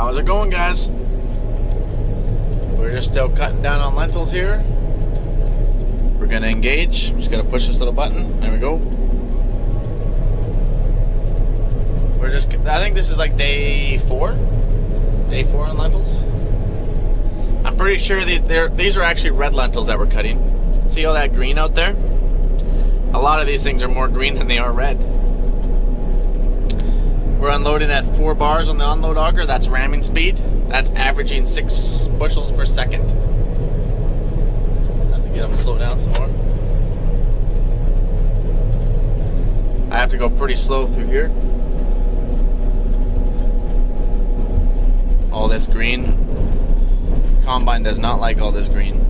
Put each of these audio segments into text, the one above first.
How's it going, guys? We're just still cutting down on lentils here. We're gonna engage. Just gotta push this little button. There we go. I think this is like day 4 on lentils. I'm pretty sure these are actually red lentils that we're cutting. See all that green out there? A lot of these things are more green than they are red. We're unloading at 4 bars on the unload auger. That's ramming speed. That's averaging 6 bushels per second. I have to get them to slow down some more. I have to go pretty slow through here. All this green. Combine does not like all this green.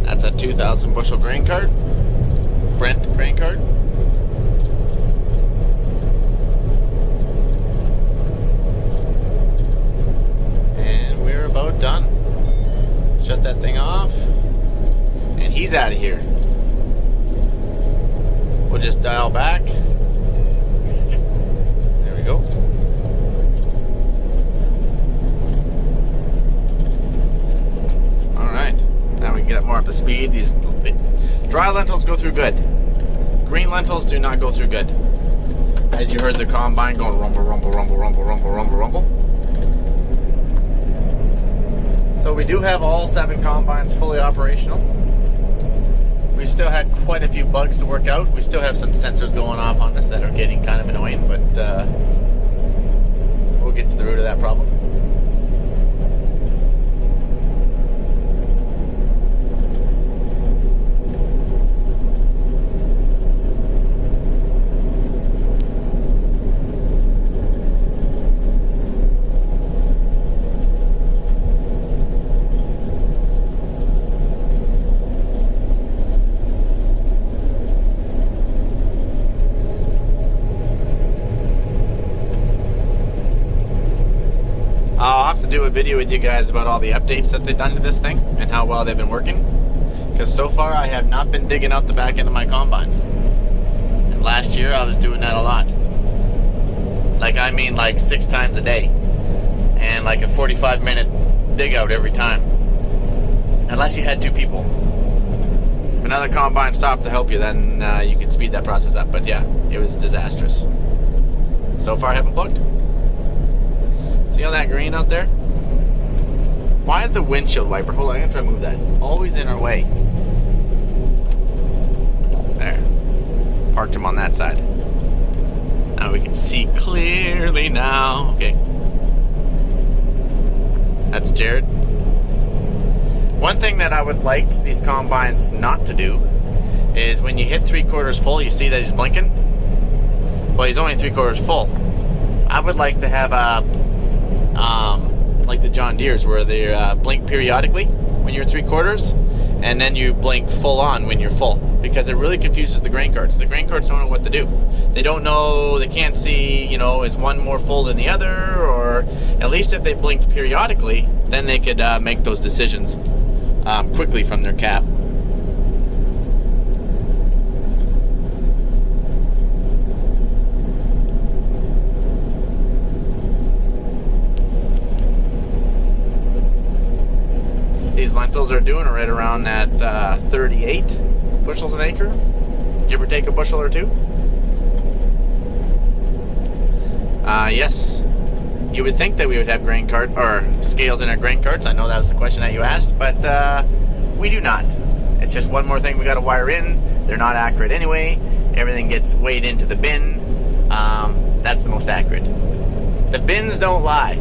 That's a 2,000 bushel grain cart. Brent grain cart. And we're about done. Shut that thing off. And he's out of here. We'll just dial back. There we go. Now we can get up more up to speed. These dry lentils go through good. Green lentils do not go through good. As you heard the combine going rumble, rumble, rumble, rumble, rumble, rumble, rumble. So we do have all 7 combines fully operational. We still had quite a few bugs to work out. We still have some sensors going off on us that are getting kind of annoying, but we'll get to the root of that problem. I'll have to do a video with you guys about all the updates that they've done to this thing and how well they've been working. Because so far I have not been digging out the back end of my combine. And last year I was doing that a lot. Like 6 times a day. And like a 45-minute dig out every time. Unless you had 2 people. If another combine stopped to help you, then you could speed that process up. But yeah, it was disastrous. So far I haven't plugged. See all that green out there? Why is the windshield wiper, hold on, I'm going to try to move that, always in our way? There. Parked him on that side. Now we can see clearly now. Okay. That's Jared. One thing that I would like these combines not to do is when you hit 3/4 full, you see that he's blinking? Well, he's only 3/4 full. I would like to have a like the John Deere's where they blink periodically when you're 3/4 and then you blink full on when you're full, because it really confuses the grain carts. The grain carts don't know what to do. They don't know, they can't see, is one more full than the other, or at least if they blinked periodically, then they could make those decisions quickly from their cab. These lentils are doing right around at 38 bushels an acre, give or take a bushel or 2. Yes, you would think that we would have grain cart or scales in our grain carts. I know that was the question that you asked, but we do not. It's just one more thing we got to wire in. They're not accurate anyway. Everything gets weighed into the bin. That's the most accurate. The bins don't lie.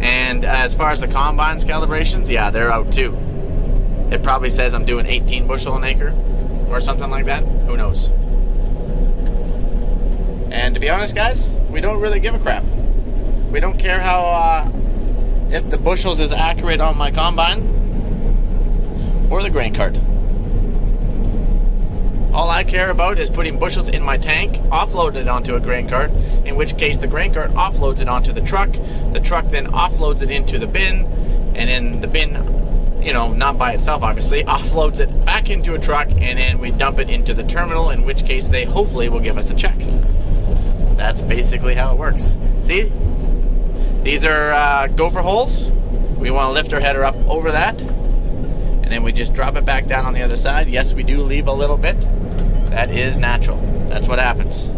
And as far as the combine's calibrations, yeah, they're out too. It probably says I'm doing 18 bushel an acre or something like that. Who knows? And to be honest, guys, we don't really give a crap. We don't care how if the bushels is accurate on my combine or the grain cart. All I care about is putting bushels in my tank, offload it onto a grain cart, in which case the grain cart offloads it onto the truck then offloads it into the bin, and then the bin, you know, not by itself obviously, offloads it back into a truck, and then we dump it into the terminal, in which case they hopefully will give us a check. That's basically how it works. See? These are gopher holes. We want to lift our header up over that, and then we just drop it back down on the other side. Yes, we do leave a little bit. That is natural. That's what happens.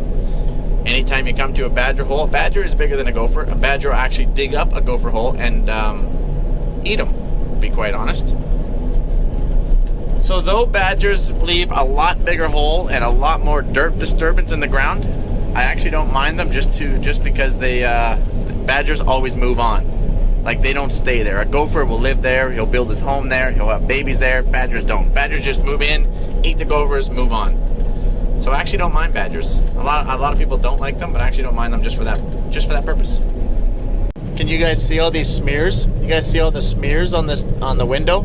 Anytime you come to a badger hole, a badger is bigger than a gopher. A badger will actually dig up a gopher hole and eat them, to be quite honest. So though badgers leave a lot bigger hole and a lot more dirt disturbance in the ground, I actually don't mind them just because they badgers always move on. Like, they don't stay there. A gopher will live there, he'll build his home there, he'll have babies there. Badgers don't. Badgers just move in, eat the gophers, move on. So I actually don't mind badgers. A lot of people don't like them, but I actually don't mind them just for that purpose. Can you guys see all these smears? You guys see all the smears on the window?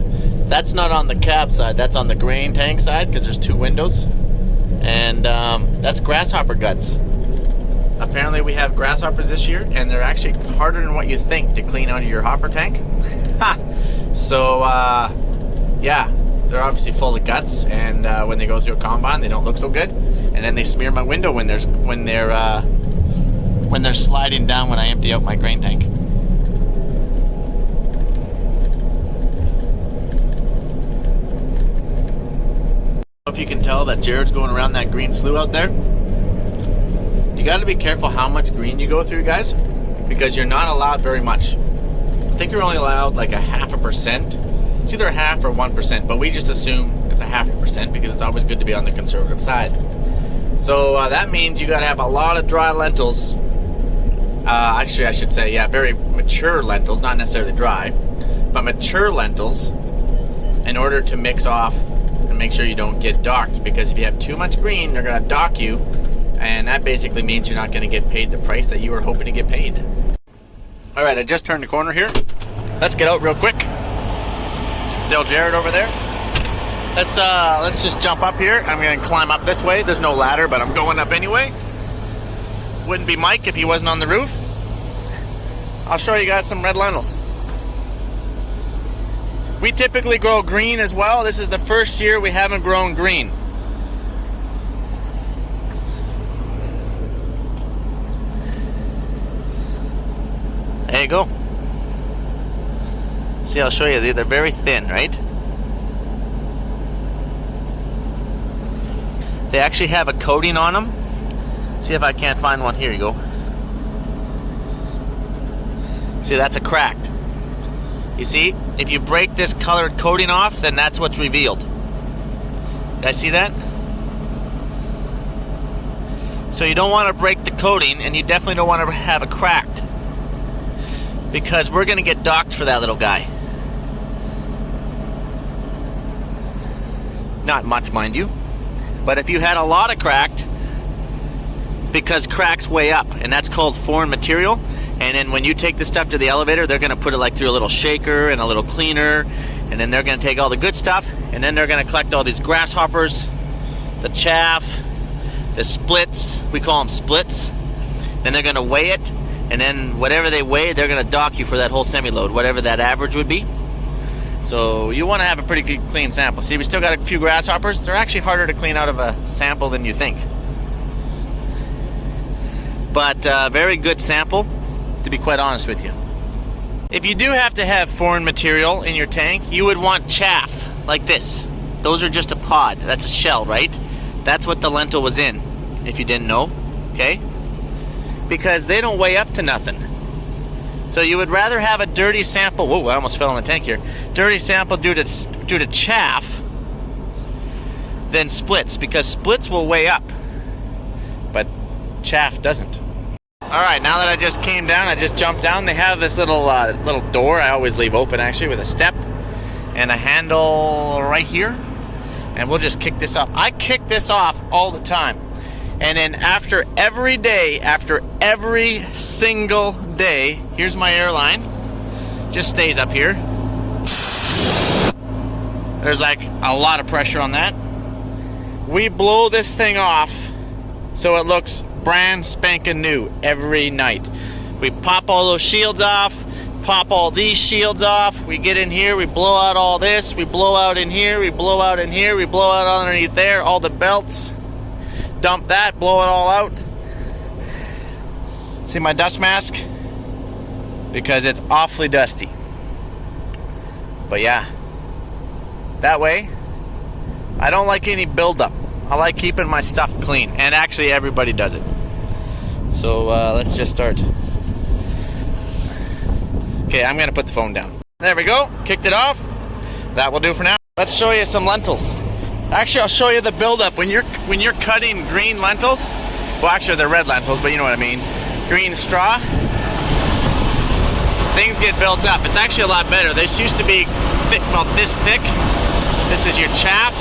That's not on the cab side, that's on the grain tank side, because there's two windows. And that's grasshopper guts. Apparently we have grasshoppers this year, and they're actually harder than what you think to clean out of your hopper tank. So yeah, they're obviously full of guts, and when they go through a combine, they don't look so good. And then they smear my window when they're sliding down when I empty out my grain tank. If you can tell that Jared's going around that green slough out there, you got to be careful how much green you go through, guys, because you're not allowed very much. I think you're only allowed like 0.5%. It's either 0.5% or 1%, but we just assume it's 0.5% because it's always good to be on the conservative side. So that means you got to have a lot of dry lentils. Actually, I should say, yeah, very mature lentils, not necessarily dry, but mature lentils, in order to mix off and make sure you don't get docked. Because if you have too much green, they're going to dock you, and that basically means you're not going to get paid the price that you were hoping to get paid. All right, I just turned the corner here. Let's get out real quick. Still Jared over there. Let's just jump up here. I'm going to climb up this way. There's no ladder, but I'm going up anyway. Wouldn't be Mike if he wasn't on the roof. I'll show you guys some red lentils. We typically grow green as well. This is the first year we haven't grown green. There you go. See, I'll show you. They're very thin, right? They actually have a coating on them. See if I can't find one. Here you go. See, that's a cracked. You see, if you break this colored coating off, then that's what's revealed. You guys see that? So you don't want to break the coating, and you definitely don't want to have it cracked, because we're going to get docked for that little guy. Not much, mind you. But if you had a lot of cracked, because cracks weigh up, and that's called foreign material. And then when you take this stuff to the elevator, they're going to put it like through a little shaker and a little cleaner, and then they're going to take all the good stuff, and then they're going to collect all these grasshoppers, the chaff, the splits. We call them splits. Then they're going to weigh it, and then whatever they weigh, they're going to dock you for that whole semi-load, whatever that average would be. So you want to have a pretty clean sample. See, we still got a few grasshoppers. They're actually harder to clean out of a sample than you think. But very good sample, to be quite honest with you. If you do have to have foreign material in your tank, you would want chaff like this. Those are just a pod. That's a shell, right? That's what the lentil was in, if you didn't know, okay? Because they don't weigh up to nothing. So you would rather have a dirty sample. Whoa, I almost fell in the tank here. Dirty sample due to chaff than splits, because splits will weigh up, but chaff doesn't. All right, now that I just came down, I just jumped down. They have this little door I always leave open, actually, with a step and a handle right here, and we'll just kick this off. I kick this off all the time, And then after every single day, here's my airline, just stays up here. There's like a lot of pressure on that. We blow this thing off so it looks brand spanking new every night. We pop all those shields off, pop all these shields off, we get in here, we blow out all this, we blow out in here, we blow out in here, we blow out underneath there, all the belts, dump that, blow it all out. See my dust mask? Because it's awfully dusty. But yeah, that way, I don't like any buildup. I like keeping my stuff clean, and actually everybody does it. So let's just start. Okay, I'm gonna put the phone down. There we go, kicked it off. That will do for now. Let's show you some lentils. Actually, I'll show you the buildup. When you're cutting green lentils, well actually they're red lentils, but you know what I mean. Green straw, things get built up. It's actually a lot better. This used to be thick, about this thick. This is your chaff,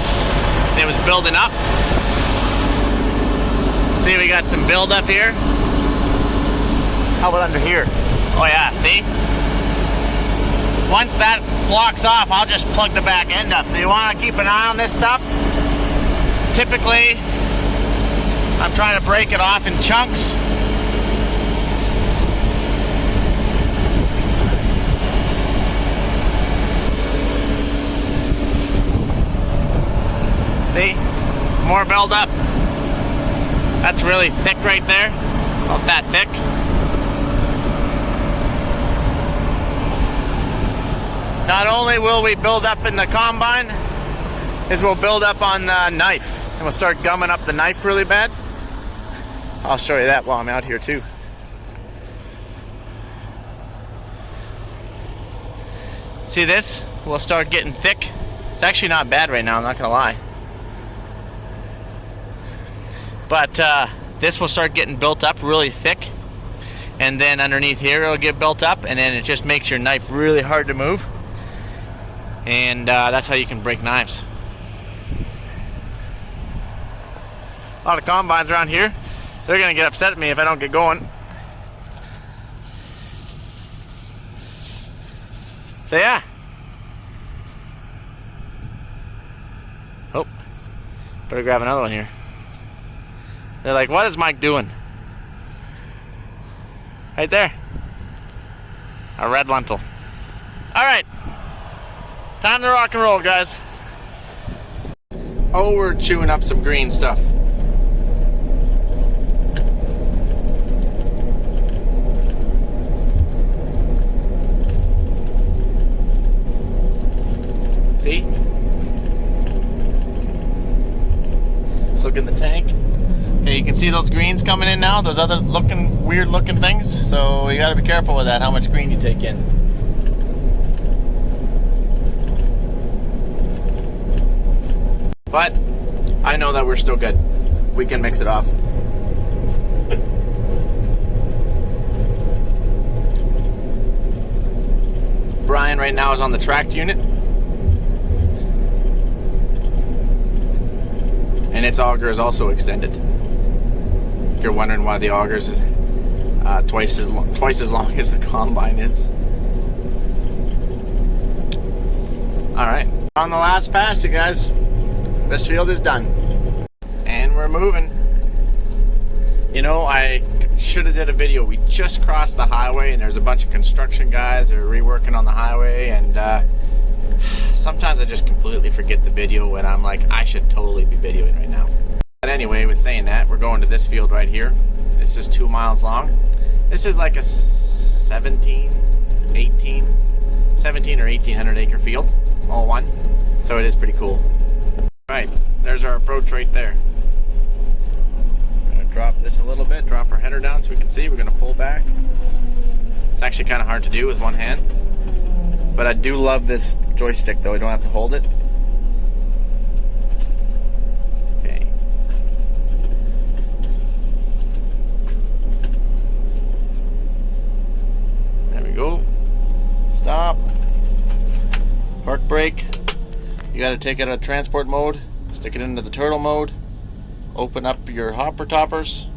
and it was building up. See, we got some buildup here. How about under here? Oh yeah, see? Once that blocks off, I'll just plug the back end up. So you want to keep an eye on this stuff. Typically, I'm trying to break it off in chunks. See? More build up. That's really thick right there. About that thick. Not only will we build up in the combine, is we'll build up on the knife. And we'll start gumming up the knife really bad. I'll show you that while I'm out here too. See this? We'll start getting thick. It's actually not bad right now, I'm not gonna lie. But this will start getting built up really thick. And then underneath here it'll get built up, and then it just makes your knife really hard to move. And that's how you can break knives. A lot of combines around here, they're gonna get upset at me if I don't get going. So yeah. Oh, better grab another one here. They're like, what is Mike doing? Right there. A red lentil. Alright. Time to rock and roll, guys. Oh, we're chewing up some green stuff. See? Let's look in the tank. Okay, you can see those greens coming in now, those other weird looking things. So you gotta be careful with that, how much green you take in. But I know that we're still good. We can mix it off. Brian right now is on the tracked unit. And its auger is also extended. If you're wondering why the auger is twice as long as the combine is. Alright, on the last pass, you guys. This field is done. And we're moving. You know, I should have did a video. We just crossed the highway and there's a bunch of construction guys that are reworking on the highway, and sometimes I just completely forget the video when I'm like, I should totally be videoing right now. But anyway, with saying that, we're going to this field right here. This is 2 miles long. This is like a 17 or 1800 acre field, all one. So it is pretty cool. Right, there's our approach right there. We're going to drop this a little bit, drop our header down so we can see. We're going to pull back. It's actually kind of hard to do with one hand. But I do love this joystick though, I don't have to hold it. Okay. There we go. Stop. Park brake. You got to take it out of transport mode, stick it into the turtle mode, open up your hopper toppers.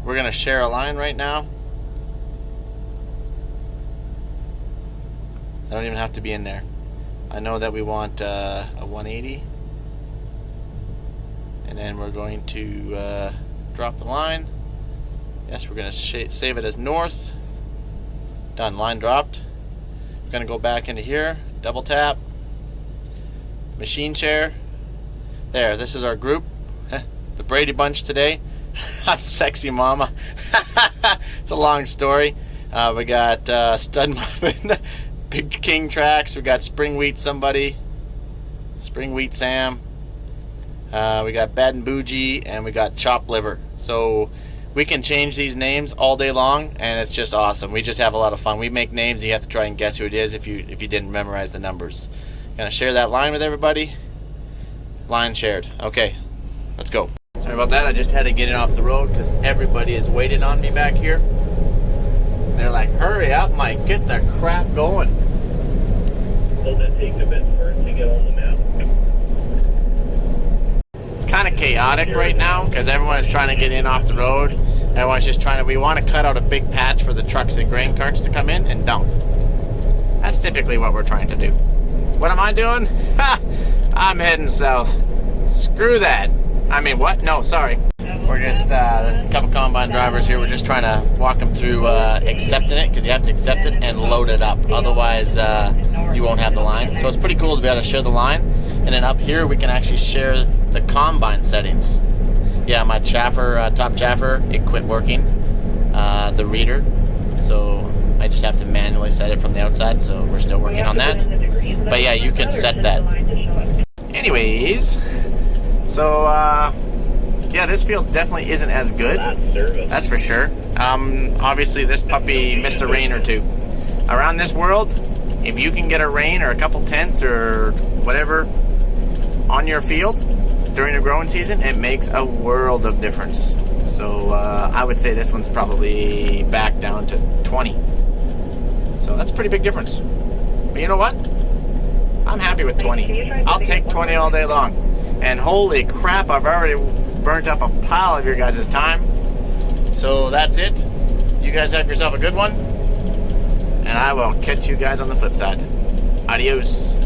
We're going to share a line right now. I don't even have to be in there. I know that we want a 180. And then we're going to drop the line. Yes, we're going to save it as north. Done, line dropped. We're going to go back into here, double tap, machine share. There, this is our group. The Brady Bunch today. I'm sexy mama. It's a long story. We got Stud Muffin, Big King Tracks. We got Spring Wheat somebody, Spring Wheat Sam. We got Bad and Bougie, and we got Chop Liver. So we can change these names all day long, and it's just awesome. We just have a lot of fun. We make names, and you have to try and guess who it is if you didn't memorize the numbers. Gonna share that line with everybody. Line shared. Okay, let's go. Sorry about that. I just had to get it off the road because everybody is waiting on me back here. They're like, hurry up, Mike, get the crap going. Does it take a bit for it to get on the map? It's kind of chaotic right now because everyone is trying to get in off the road. Everyone's just trying to, we want to cut out a big patch for the trucks and grain carts to come in and dump. That's typically what we're trying to do. What am I doing? I'm heading south. Screw that. I mean, what? No, sorry. We're just a couple combine drivers here. We're just trying to walk them through accepting it because you have to accept it and load it up. Otherwise, you won't have the line. So it's pretty cool to be able to share the line. And then up here, we can actually share the combine settings. Yeah, my chaffer, top chaffer, it quit working, the reader. So I just have to manually set it from the outside. So we're still working on that. But yeah, you can set that. Anyways, so yeah, this field definitely isn't as good. That's for sure. Obviously, this puppy missed a rain or two. Around this world, if you can get a rain or a couple tenths or whatever on your field during the growing season, it makes a world of difference. So I would say this one's probably back down to 20. So that's a pretty big difference. But you know what? I'm happy with 20. I'll take 20 all day long. And holy crap, I've already burnt up a pile of your guys' time. So that's it. You guys have yourself a good one. And I will catch you guys on the flip side. Adios.